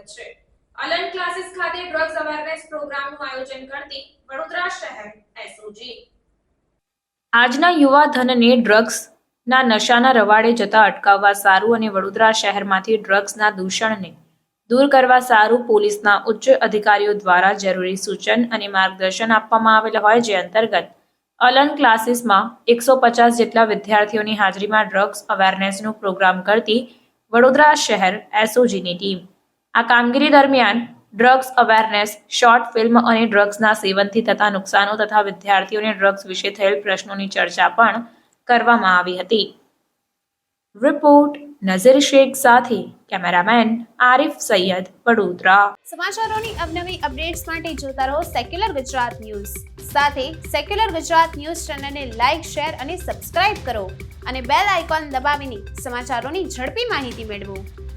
સ્વાગત છે। અલન ક્લાસીસ ખાતે ડ્રગ્સ અવેરનેસ પ્રોગ્રામનું આયોજન કરતી વડોદરા શહેર એસઓજી। આજના યુવા ધનને ડ્રગ્સના નશાના રવાડે જતા અટકાવવા સારું અને વડોદરા શહેરમાંથી ડ્રગ્સના દૂષણને દૂર કરવા સારું પોલીસના ઉચ્ચ અધિકારીઓ દ્વારા જરૂરી સૂચન અને માર્ગદર્શન આપવામાં આવેલ હોય, જે અંતર્ગત અલન ક્લાસીસમાં 150 જેટલા વિદ્યાર્થીઓની હાજરીમાં ડ્રગ્સ અવેરનેસનો પ્રોગ્રામ કરતી વડોદરા શહેર એસઓજીની ટીમ આ કામગીરી દરમિયાન ડ્રગ્સ અવેરનેસ, શોર્ટ ફિલ્મ અને ડ્રગ્સના સેવનથી થતા નુકસાનો તથા વિદ્યાર્થીઓને ડ્રગ્સ વિશે થયેલ પ્રશ્નોની ચર્ચા પણ કરવામાં આવી હતી। રિપોર્ટ નઝીર શેખ સાથે કેમેરામેન આરિફ સૈયદ, વડોદરા। સમાચારોની અવનવી અપડેટ્સ માટે જોતા રહો સેક્યુલર ગુજરાત ન્યૂઝ। સાથે સેક્યુલર ગુજરાત ન્યૂઝ ચેનલને લાઇક, શેર અને સબસ્ક્રાઇબ કરો અને બેલ આઇકોન દબાવીને સમાચારોની ઝડપી માહિતી મેળવો।